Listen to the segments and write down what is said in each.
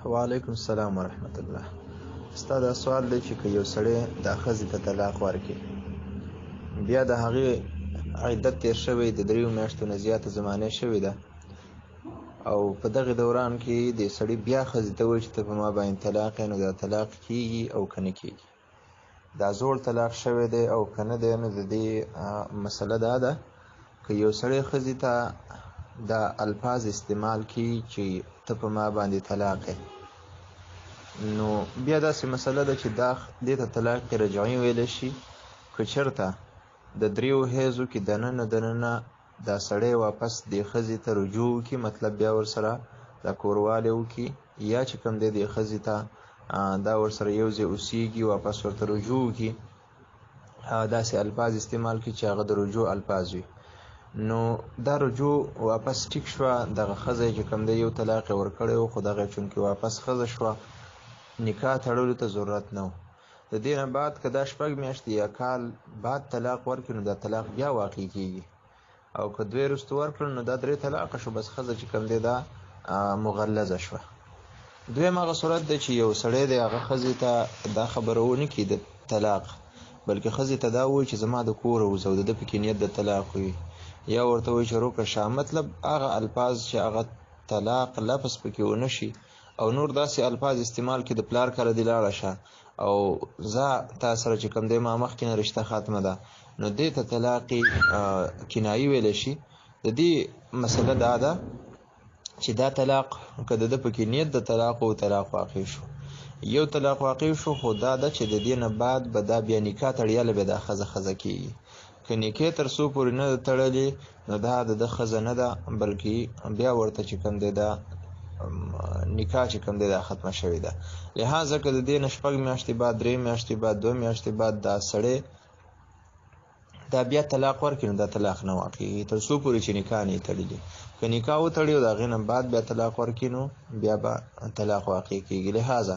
وعلیکم السلام ورحمت الله. ستا دا سوال دی چې که یو سړی دا ښځې ته طلاق ورکړي، بیا د هغې عدت تېر شوی د 3 میاشتو نه زیاته زمانې شوې ده، او په دغه دوران کې د سړي بیا ښځې ته وایي چې ته په ما باندې طلاق یې، نو دا طلاق کېږي او که نه کېږي؟ دا زوړ طلاق شوی دی او که نه دی؟ نو د دې مسله دا ده که یو سړی ښځې ته دا الفاظ استعمال کړي چې ته په ما باندې طلاق یې، نو بیا داسې مسله ده چې دې ته طلاق رجعي ویلی شي. که چېرته د 3 حیضو کې دننه دا سړی واپس دې ښځې ته رجوع وکړي، مطلب بیا ورسره دا کوروالی وکړي، یا چې کوم دی دې ښځې ته دا ورسره یو ځای اوسېږي، واپس ورته رجوع وکړي، داسې الفاظ استعمال کړي چې هغه د رجوع الفاظ وي، نو دا رجوع واپس ټیک شوه. دغه ښځه چې کوم دی یو طلاق یې ورکړی و، خو دغه چونکې واپس ښځه شوه، نکاح تړلو ته ضرورت نه و. د دې نه بعد که دا 6 میاشتې یا کال بعد طلاق ورکړي، نو دا طلاق بیا واقع کېږي، او که 2 وروسته ورکړل نو دا 3 طلاقه شو، بس ښځه چې کوم دی دا مغلظه شوه. دویم هغه صورت دی چې یو سړی دی هغه ښځې ته دا خبره ونه کړي د طلاق، بلکې ښځې ته دا ووایي چې زما د کوره وځه، او د ده پکې نیت د طلاق وي، یا ورته وایي چې روکه شه، مطلب هغه الفاظ چې هغه طلاق لفظ پکې ونه شي، او نور داسې الفاظ استعمال کړي د پلار کره دې لاړه شه، او زه تا سره چې کوم دی ما مخکې نه رشته ختمه ده، نو دې ته طلاق کنایي ویلی شي. د دې مسله دا ده چې دا طلاق که د ده پکې نیت د طلاق و، طلاق واقع شو، یو طلاق واقع شو، خو دا ده چې د دې نه بعد به دا بیا نکاح تړیاله به دا ښځه کېږي. که نکاح تر څو پورې نه ده تړلې، نو دا د ده ښځه نه ده، بلکې بیا ورته چې کوم دی دا نکاح چې کوم دی دا ختمه شوې ده. لہذا که د دې نه 6 میاشتې بعد، 3 میاشتې بعد، 2 میاشتې بعد دا سړی دا بیا طلاق ورکړي، نو دا طلاق نه واقعېږي تر څو پورې چې نکاح نه یې تړلي. که نکاح وتړي او د هغې نه بعد بیا طلاق ورکړي، نو بیا به طلاق واقع کېږي. لہذا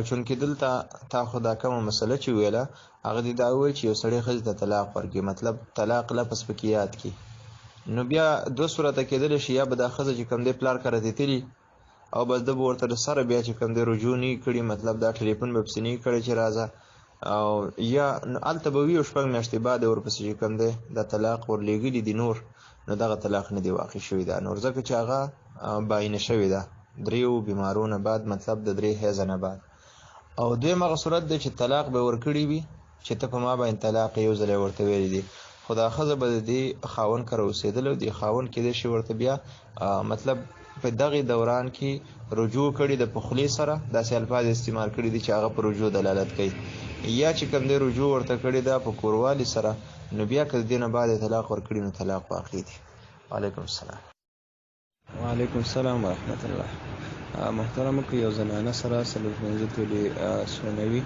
چونکې دلته تا خو دا کومه مسله چې ویله، هغه دې دا ووایي چې یو سړی ښځې ته طلاق ورکړي، مطلب طلاق لفظ پکې یاد کړي، نو بیا 2 صورته کېدلی شي، یا به دا ښځه چې کوم دی پلار کره تلي، او بس ده به ورته د سره بیا چې کوم دی رجوع نه کړي، مطلب دا ټلیفون به پسې نه کړی چې راځه، او یا هلته به وي او 6 میاشتې بعد ورپسې چې کوم دی دا طلاق ورلېږلي دي نور، نو دغه طلاق نه دی واقع شوی ده نور، ځکه چې هغه باینه شوې ده 3 بیمارو نه بعد، مطلب د 3 حیضه نه بعد. او دویم هغه صورت دی چې طلاق به ورکړي وي چې ته په ما باندې طلاق یو ځل ورته ویلی دي، خو دا ښځه به د دې خاوند کره اوسېدله، او دې خاوند کېدای شي ورته بیا مطلب په دغې دوران کې رجوع کړي د پخلي سره، داسې الفاظ استعمال کړي دي چې هغه په رجوع دلالت کوي، یا چې کوم دی رجوع ورته کړي ده په کوروالي سره، نو بیا که د دې نه بعد طلاق ورکړي، نو طلاق واقع دي. وعلیکم السلام. وعلیکم السلام ورحمت الله. محترمو، که یو زنانه سره څلور پنځه تولې سونه وي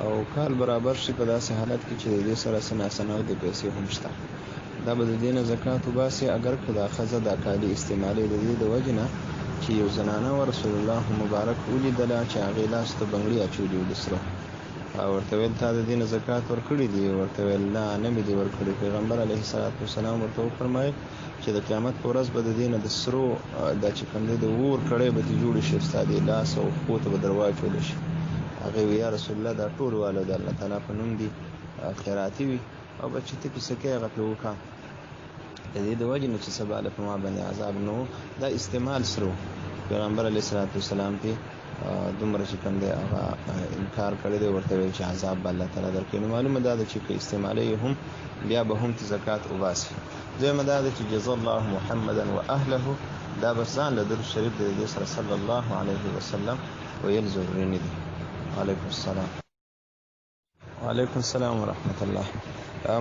او کال برابر شي، په داسې حالت کې چې د دې سره څه ناسنغدې پیسې هم شته، دا به د دې نه زکات وباسي، اگر که دا ښځه دا کالي استعمالوي د دې د وجې نه چې یو زنانه و رسول الله مبارک ولیدله چې هغې لاس ته بنګړي اچولي وو د سرو، ورته ویل تا د دې نه زکات ورکړي دي؟ ورته ویل نه، نه مې دي ورکړي. پیغمبر علیه الصلات والسلام ورته وفرمایل چې د قیامت په ورځ به د دې نه د سرو دا چې کوم دی د اور کړۍ به دې جوړې شي، ستا دې لاس او پښو ته به در واچولی شي. هغې وی یا رسول الله دا ټول واله د الله تعالی په نوم دي، خیراتي وي، او به چې ته پې څه کوې هغه پې وکړه، د دې د وجې نه چې سبا له په ما باندې عذاب نه و. دا استعمال سره پیغمبر علیه الصلات والسلام پې دومره چې کوم دی هغه انکار کړی دی، ورته ویل چې عذاب به الله تعالی درکوي. نو معلومه دا ده چې که استعمالوي هم بیا به هم ته زکات وباسي. دویمه دا ده چې جزا الله محمدا و اهله، دا بس ځان له درود شریف د دې سره صلی الله علیه وسلم ویل ضروري نه دي. وعلیکم السلام. وعلیکم السلام ورحمت الله.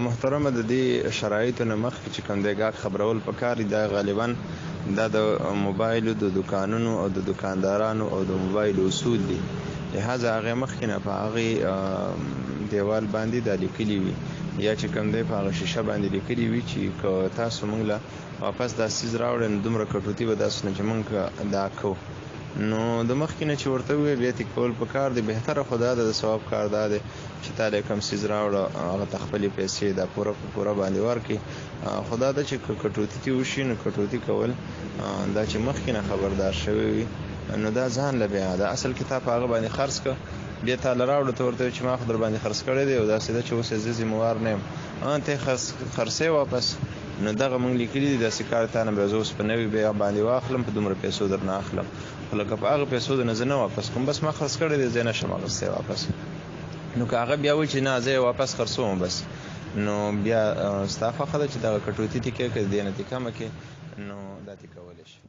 محترمه، د دې شرایطو نه مخکې چې کوم دی ګاګ خبرول پکار دي، دا غالبا دا د موبایلو د دکانونو او د دکاندارانو او د موبایل اصول دي، لہذا هغې مخکې نه په هغې دیوال باندې دا لیکلي وي، یا چې کوم دی په هغه شیشه باندې لیکلي وي چې که تاسو موږ له واپس دا څیز راوړئ، نو دومره کټوتي به داسې نه چې موږ دا کوو، نو د مخکې نه چې ورته ووایې بیا تې کول پکار دی. بهتره خو دا ده، د ثواب کار دا دی چې تا له کوم څیز راوړه هغه ته خپلې پیسې دا پوره په پوره باندې ورکړي. خو دا ده چې که کټوتي وشي، نو کټوتي کول دا چې مخکې نه خبردار شوی وي نو دا ځان له بیا دا اصل کتاب هغه باندې خرڅ کړه بیا تعالی راوړ ته ورته چې ما خو در باندې خرڅ کړی دی او دا سیده چې اوس زه ذمہوار نه یم ته خرڅې واپس نو دغه مونږ لیکلي دي داسې کار تا نه به زه اوس په نوي بیه باندې واخلم په دومره پیسو در نه اخلم خو لکه په هغه پیسو در نه زه نه واپس کوم بس ما خرڅ کړی دی زه نه شم اخیستی واپس نو که هغه بیا وایي چې نه زه یې واپس خرڅوم بس نو بیا ستا خوښه ده چې دغه کټوتي دې کې که دې نه دې کمه کې نو دا دې کولی شي